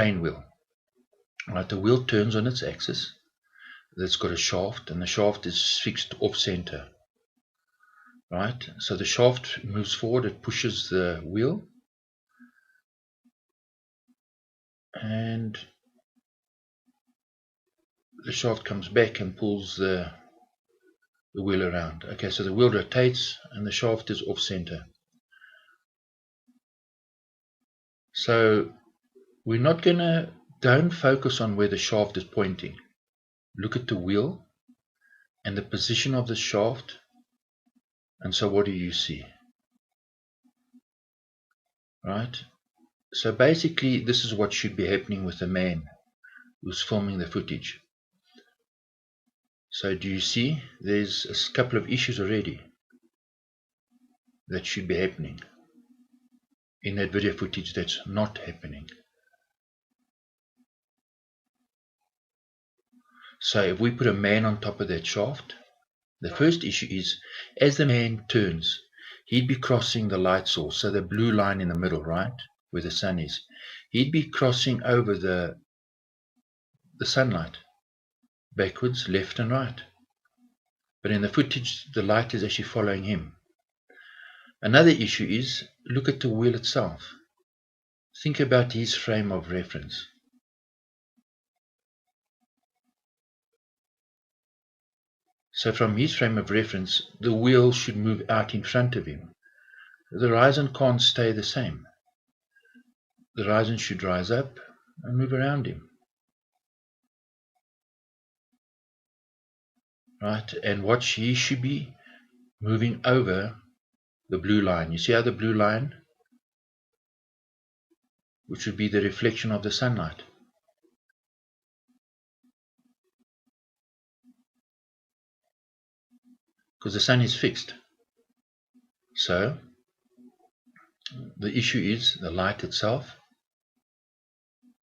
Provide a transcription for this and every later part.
train wheel. Right, the wheel turns on its axis. That's got a shaft, and the shaft is fixed off center. Right, so the shaft moves forward, it pushes the wheel, and the shaft comes back and pulls the wheel around. Okay, so the wheel rotates and the shaft is off center. So we're not gonna, don't focus on where the shaft is pointing. Look at the wheel and the position of the shaft. And so what do you see? Right? So basically this is what should be happening with the man who's filming the footage. So do you see? There's a couple of issues already that should be happening in that video footage that's not happening. So if we put a man on top of that shaft, the first issue is, as the man turns, he'd be crossing the light source, so the blue line in the middle, right, where the sun is. He'd be crossing over the sunlight, backwards, left and right. But in the footage, the light is actually following him. Another issue is, look at the wheel itself. Think about his frame of reference. So from his frame of reference, the wheel should move out in front of him. The horizon can't stay the same. The horizon should rise up and move around him. Right? And watch, he should be moving over the blue line. You see how the blue line, which would be the reflection of the sunlight. Because the sun is fixed. So the issue is the light itself,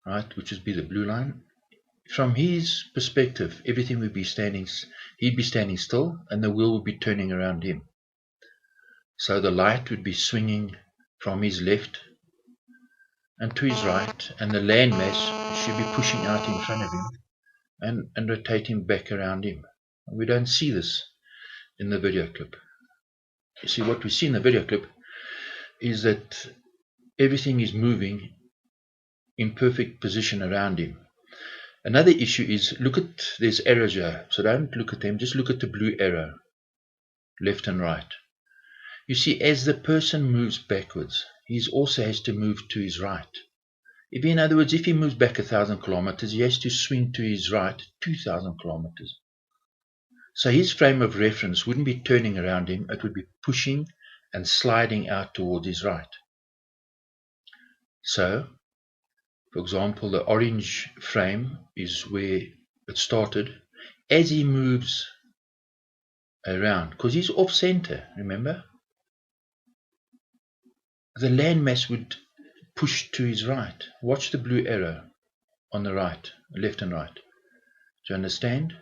right, which would be the blue line. From his perspective, everything would be standing, he'd be standing still, and the wheel would be turning around him. So the light would be swinging from his left and to his right, and the landmass should be pushing out in front of him and rotating back around him. We don't see this in the video clip. You see, what we see in the video clip is that everything is moving in perfect position around him. Another issue is, look at, there's arrows here, so don't look at them, just look at the blue arrow, left and right. You see, as the person moves backwards, he also has to move to his right. In other words, if he moves back 1,000 kilometers, he has to swing to his right 2,000 kilometers. So his frame of reference wouldn't be turning around him, it would be pushing and sliding out towards his right. So, for example, the orange frame is where it started. As he moves around, because he's off center, remember? The landmass would push to his right. Watch the blue arrow on the right, left and right. Do you understand?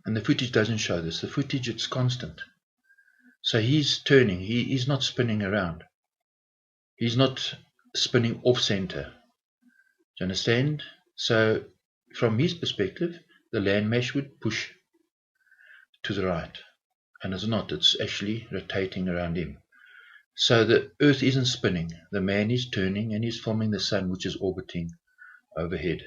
And the footage doesn't show this. The footage, it's constant. So he's turning. He's not spinning around. He's not spinning off center. Do you understand? So from his perspective, the landmass would push to the right. And it's not. It's actually rotating around him. So the Earth isn't spinning. The man is turning and he's filming the sun, which is orbiting overhead.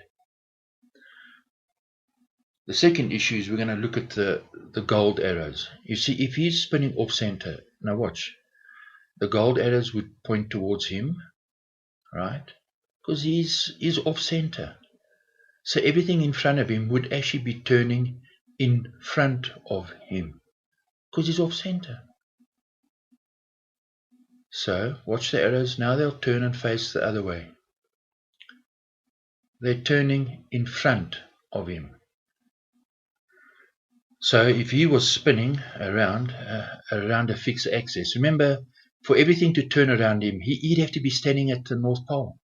The second issue is we're going to look at the gold arrows. You see, if he's spinning off center, now watch, the gold arrows would point towards him, right? Because he's off center. So everything in front of him would actually be turning in front of him because he's off center. So watch the arrows. Now they'll turn and face the other way. They're turning in front of him. So if he was spinning around a fixed axis, remember, for everything to turn around him, he'd have to be standing at the North Pole,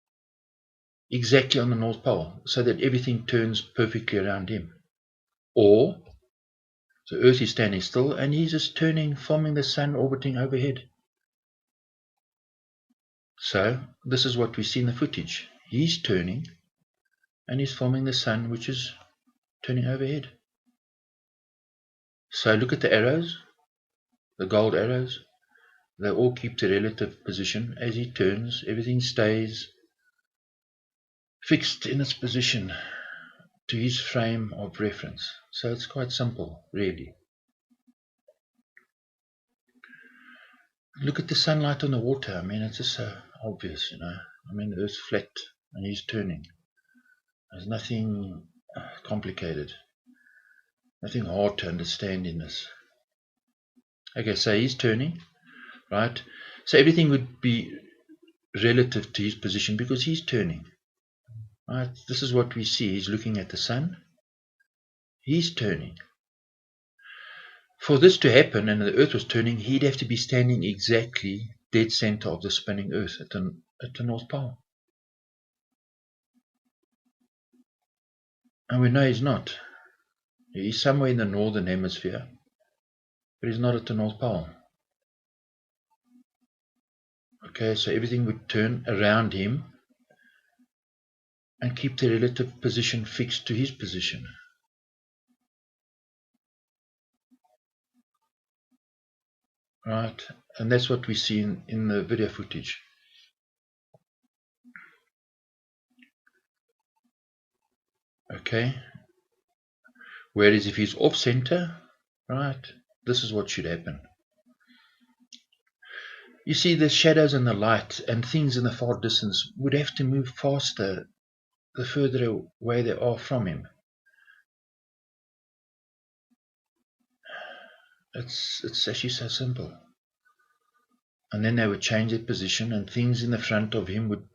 exactly on the North Pole, so that everything turns perfectly around him. Or the Earth is standing still and he's just turning, filming the sun orbiting overhead. So this is what we see in the footage. He's turning and he's filming the sun, which is turning overhead. So look at the arrows, the gold arrows. They all keep the relative position. As he turns, everything stays fixed in its position to his frame of reference. So it's quite simple, really. Look at the sunlight on the water. I mean, it's just so obvious, you know. I mean, the Earth's flat and he's turning. There's nothing complicated, nothing hard to understand in this. Okay, so he's turning, right? So everything would be relative to his position because he's turning, right? This is what we see. He's looking at the sun. He's turning. For this to happen and the Earth was turning, he'd have to be standing exactly dead center of the spinning Earth at the North Pole. And we know he's not. He's somewhere in the northern hemisphere, but he's not at the North Pole. Okay, so everything would turn around him and keep the relative position fixed to his position. Right, and that's what we see in the video footage. Okay, whereas if he's off center, right, this is what should happen. You see, the shadows and the light and things in the far distance would have to move faster the further away they are from him. It's actually so simple. And then they would change their position and things in the front of him would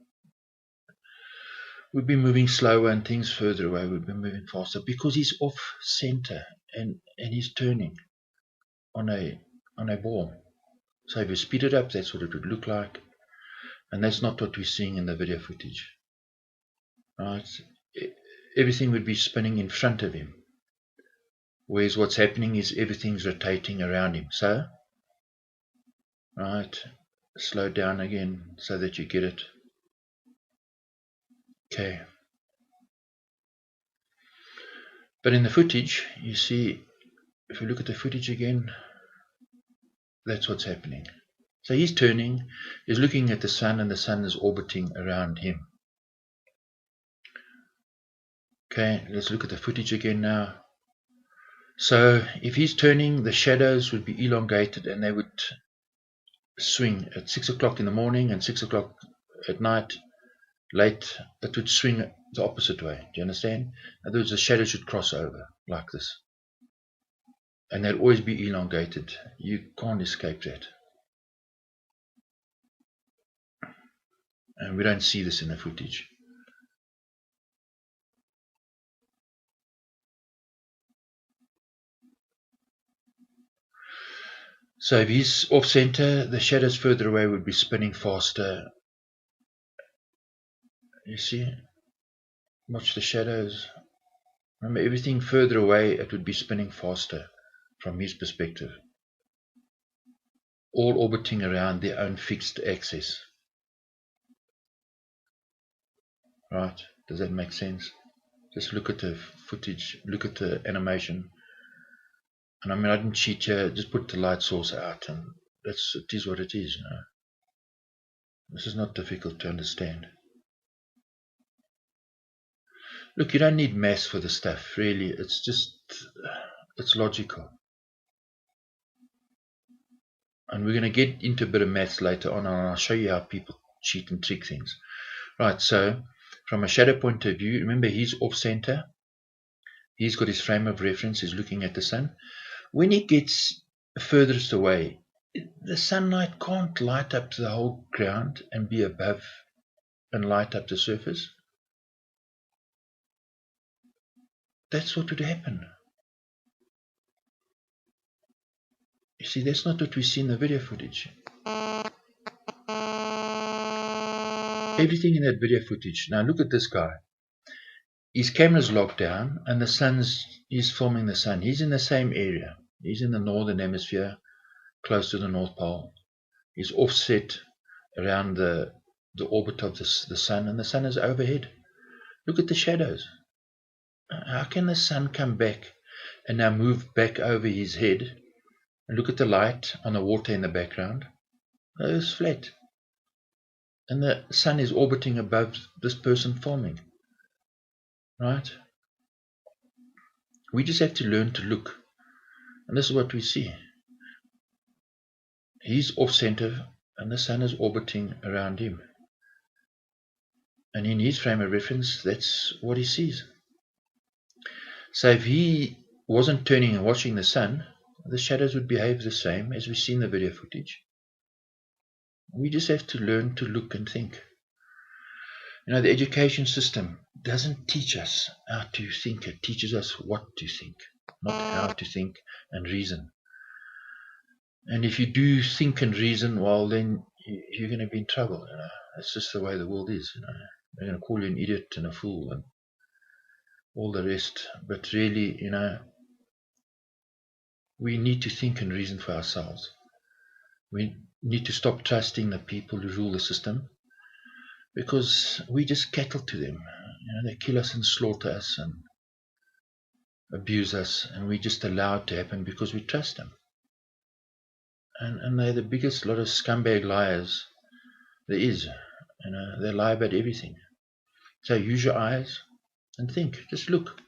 be moving slower and things further away would be moving faster because he's off center and he's turning on a ball. So if you speed it up, that's what it would look like. And that's not what we're seeing in the video footage. Right? Everything would be spinning in front of him. Whereas what's happening is everything's rotating around him. So, right, slow down again so that you get it. Okay. But in the footage, you see, if you look at the footage again, that's what's happening. So he's turning, he's looking at the sun, and the sun is orbiting around him. Okay, let's look at the footage again now. So if he's turning, the shadows would be elongated and they would swing at 6 o'clock in the morning and 6 o'clock at night, late. It would swing the opposite way. Do you understand? In other words, the shadows should cross over like this. And they'd always be elongated. You can't escape that. And we don't see this in the footage. So if he's off center, the shadows further away would be spinning faster. You see? Watch the shadows. Remember, everything further away, it would be spinning faster from his perspective. All orbiting around their own fixed axis. Right? Does that make sense? Just look at the footage, look at the animation. And I mean, I didn't cheat here, just put the light source out, and it is what it is, you know. This is not difficult to understand. Look, you don't need maths for the stuff, really. It's logical. And we're going to get into a bit of maths later on, and I'll show you how people cheat and trick things. Right, so from a shadow point of view, remember he's off center. He's got his frame of reference, he's looking at the sun. When he gets furthest away, the sunlight can't light up the whole ground and be above and light up the surface. That's what would happen. You see, that's not what we see in the video footage. Everything in that video footage. Now look at this guy. His camera's locked down and he's filming the sun. He's in the same area. He's in the northern hemisphere, close to the North Pole. He's offset around the the orbit of the sun, and the sun is overhead. Look at the shadows. How can the sun come back and now move back over his head? And look at the light on the water in the background. The Earth's flat. And the sun is orbiting above this person filming. Right? We just have to learn to look. And this is what we see. He's off center and the sun is orbiting around him. And in his frame of reference, that's what he sees. So if he wasn't turning and watching the sun, the shadows would behave the same as we see in the video footage. We just have to learn to look and think. You know, the education system doesn't teach us how to think. It teaches us what to think, not how to think and reason. And if you do think and reason, well, then you're going to be in trouble. You know, that's just the way the world is. You know, they're going to call you an idiot and a fool and all the rest. But really, you know, we need to think and reason for ourselves. We need to stop trusting the people who rule the system, because we just cattle to them. You know, they kill us and slaughter us and abuse us, and we just allow it to happen because we trust them. And they're the biggest lot of scumbag liars there is. You know, they lie about everything. So use your eyes and think. Just look.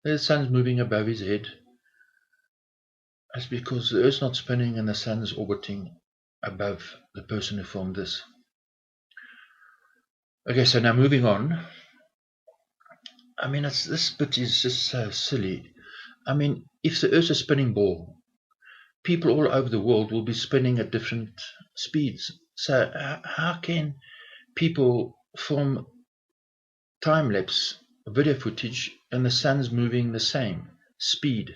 The sun's moving above his head. That's because the Earth's not spinning and the sun's orbiting above the person who filmed this. Okay, so now moving on. I mean, this bit is just so silly. I mean, if the Earth's a spinning ball, people all over the world will be spinning at different speeds. So how can people film time-lapse video footage and the sun's moving the same speed?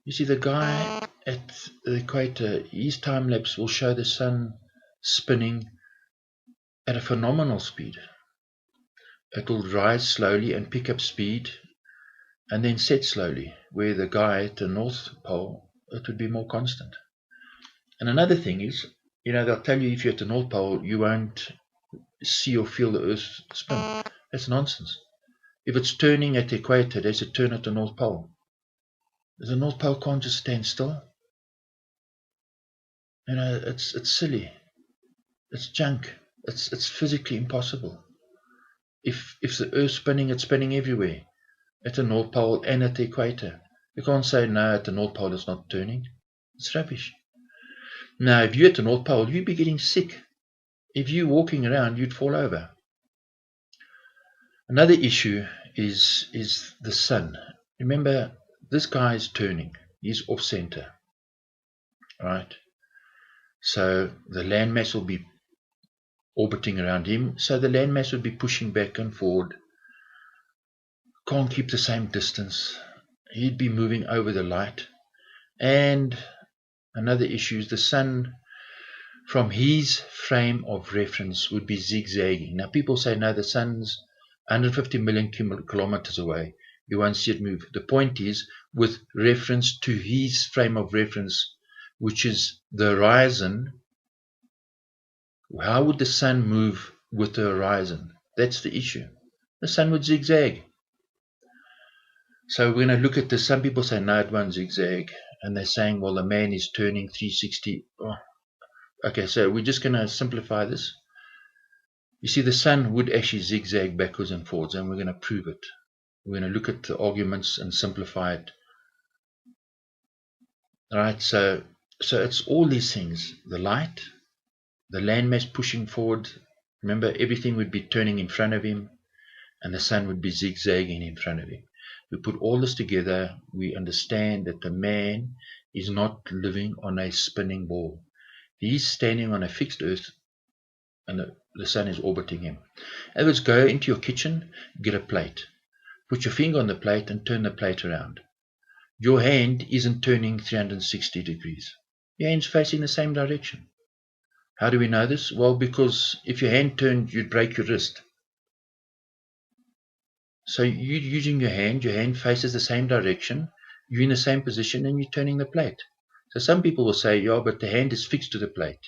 You see, the guy at the equator, his time-lapse will show the sun spinning at a phenomenal speed. It will rise slowly and pick up speed and then set slowly, where the guy at the North Pole, it would be more constant. And another thing is, you know, they'll tell you if you're at the North Pole, you won't see or feel the Earth spin. That's nonsense. If it's turning at the equator, there's a turn at the North Pole. The North Pole can't just stand still. You know, it's silly. It's junk. It's physically impossible. If the Earth's spinning, it's spinning everywhere. At the North Pole and at the equator. You can't say, no, at the North Pole it's not turning. It's rubbish. Now, if you're at the North Pole, you'd be getting sick. If you're walking around, you'd fall over. Another issue is the sun. Remember, this guy is turning. He's off center. Right? So the landmass will be orbiting around him. So the landmass would be pushing back and forward. Can't keep the same distance. He'd be moving over the light. And another issue is the sun, from his frame of reference, would be zigzagging. Now people say, no, the sun's 150 million kilometers away. You won't see it move. The point is, with reference to his frame of reference, which is the horizon, how would the sun move with the horizon? That's the issue. The sun would zigzag. So when I look at this, some people say, no, it won't zigzag. And they're saying, well, the man is turning 360. Oh. Okay, so we're just going to simplify this. You see, the sun would actually zigzag backwards and forwards, and we're going to prove it. We're going to look at the arguments and simplify it. All right, so it's all these things. The light, the landmass pushing forward. Remember, everything would be turning in front of him, and the sun would be zigzagging in front of him. We put all this together, we understand that the man is not living on a spinning ball. He's standing on a fixed earth, and the sun is orbiting him. In other words, go into your kitchen, get a plate. Put your finger on the plate and turn the plate around. Your hand isn't turning 360 degrees. Your hand's facing the same direction. How do we know this? Well, because if your hand turned, you'd break your wrist. So you're using your hand faces the same direction, you're in the same position, and you're turning the plate. So some people will say, yeah, but the hand is fixed to the plate.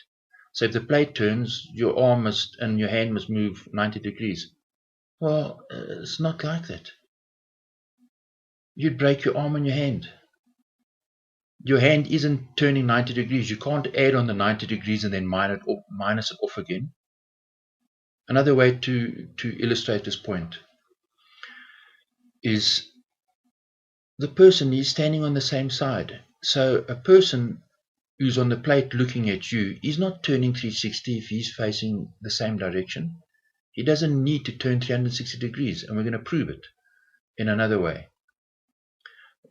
So if the plate turns, your arm must and your hand must move 90 degrees. Well, it's not like that. You'd break your arm and your hand. Your hand isn't turning 90 degrees. You can't add on the 90 degrees and then minus it off again. Another way to illustrate this point is the person is standing on the same side. So a person who's on the plate looking at you is not turning 360 if he's facing the same direction. He doesn't need to turn 360 degrees, and we're going to prove it in another way.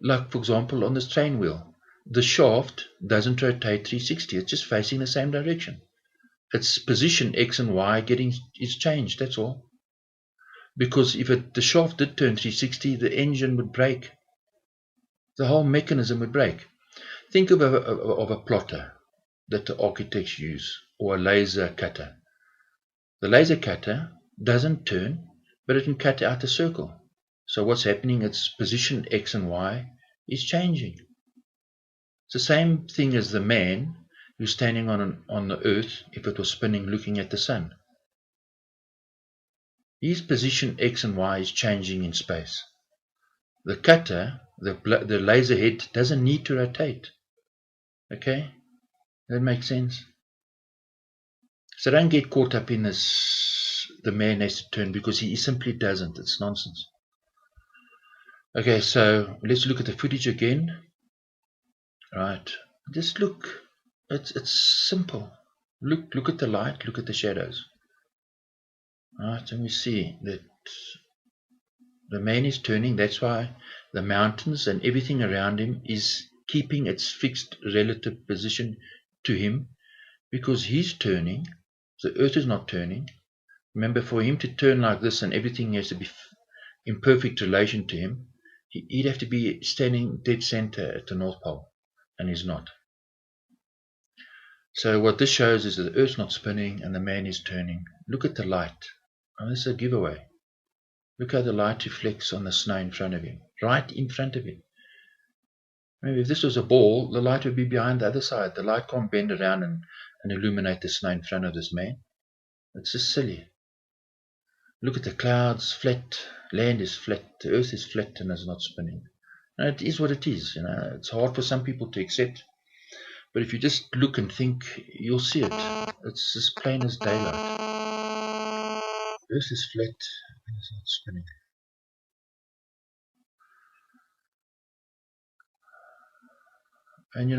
Like, for example, on this train wheel, the shaft doesn't rotate 360, it's just facing the same direction. Its position X and Y is changed, that's all. Because if the shaft did turn 360, the engine would break. The whole mechanism would break. Think of a plotter that the architects use, or a laser cutter. The laser cutter doesn't turn, but it can cut out a circle. So what's happening, its position X and Y is changing. It's the same thing as the man who's standing on the earth if it was spinning looking at the sun. His position X and Y is changing in space. The cutter, the laser head, doesn't need to rotate. Okay? That makes sense? So don't get caught up in this, the man has to turn, because he simply doesn't. It's nonsense. Okay, so let's look at the footage again. Right. Just look. It's simple. Look at the light, look at the shadows. Right, and we see that the man is turning. That's why the mountains and everything around him is keeping its fixed relative position to him, because he's turning. The earth is not turning. Remember, for him to turn like this and everything has to be in perfect relation to him, he'd have to be standing dead center at the North Pole, and he's not. So what this shows is that the earth's not spinning and the man is turning. Look at the light. Oh, this is a giveaway. Look how the light reflects on the snow in front of him, right in front of him. Maybe if this was a ball, the light would be behind the other side. The light can't bend around and illuminate the snow in front of this man. It's just silly. Look at the clouds, flat. Land is flat. The earth is flat and is not spinning. And it is what it is. It's hard for some people to accept. But if you just look and think, you'll see it. It's as plain as daylight. The earth is flat and it's not spinning. And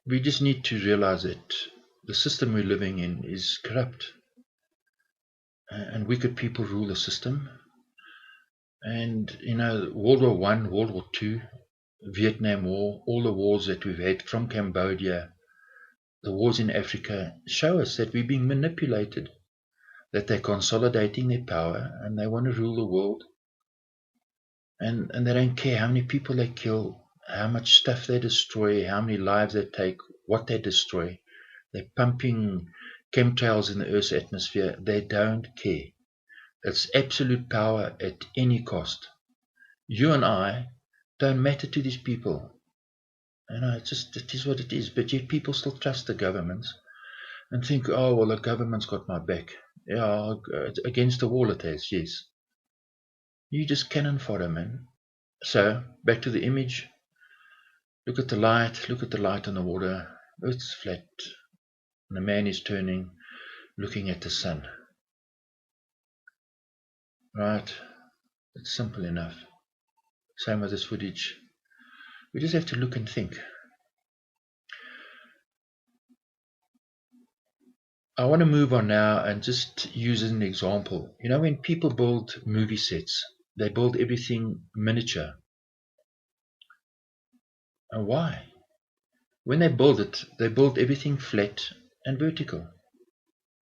we just need to realize that the system we're living in is corrupt. And wicked people rule the system. And, World War I, World War II, Vietnam War, all the wars that we've had from Cambodia, the wars in Africa, show us that we're being manipulated, that they're consolidating their power and they want to rule the world. And they don't care how many people they kill, how much stuff they destroy, how many lives they take, what they destroy. They're pumping chemtrails in the Earth's atmosphere. They don't care. It's absolute power at any cost. You and I don't matter to these people. It is what it is. But yet people still trust the governments and think, oh, well, the government's got my back. Yeah, against the wall it has, yes. You just cannon fodder, man. So, back to the image. Look at the light on the water. It's flat. And the man is turning, looking at the sun. Right? It's simple enough. Same with this footage. We just have to look and think. I want to move on now and just use as an example. When people build movie sets, they build everything miniature. And why? When they build it, they build everything flat and vertical.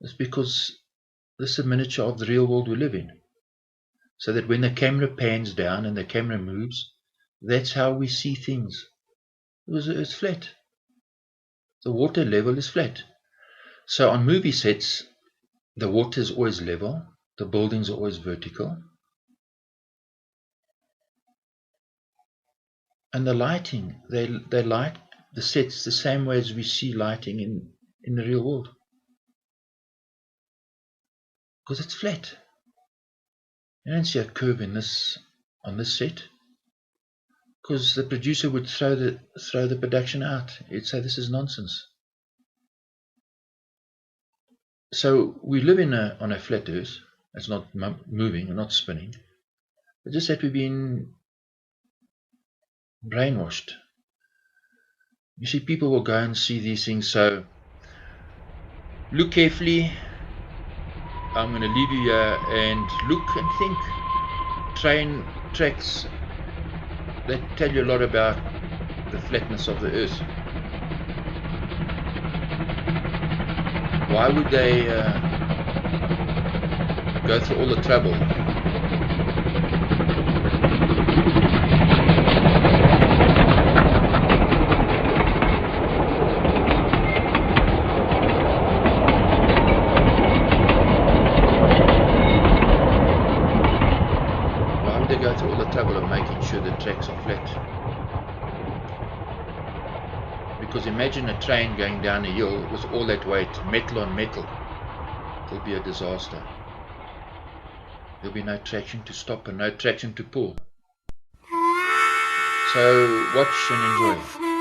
It's because this is a miniature of the real world we live in. So that when the camera pans down and the camera moves, that's how we see things. It's flat. The water level is flat. So on movie sets, the water is always level, the buildings are always vertical. And the lighting, they light the sets the same way as we see lighting in the real world. Because it's flat. You don't see a curve on this set. Because the producer would throw the production out. He'd say this is nonsense. So we live on a flat earth. It's not moving or not spinning. It's just that we've been brainwashed. You see, people will go and see these things. So look carefully. I'm going to leave you here and look and think. Train tracks that tell you a lot about the flatness of the earth. Why would they go through all the trouble? Why would they go through all the trouble of making sure the tracks are flat? Because imagine a train going down a hill with all that weight, metal on metal. It'll be a disaster. There'll be no traction to stop and no traction to pull. So watch and enjoy.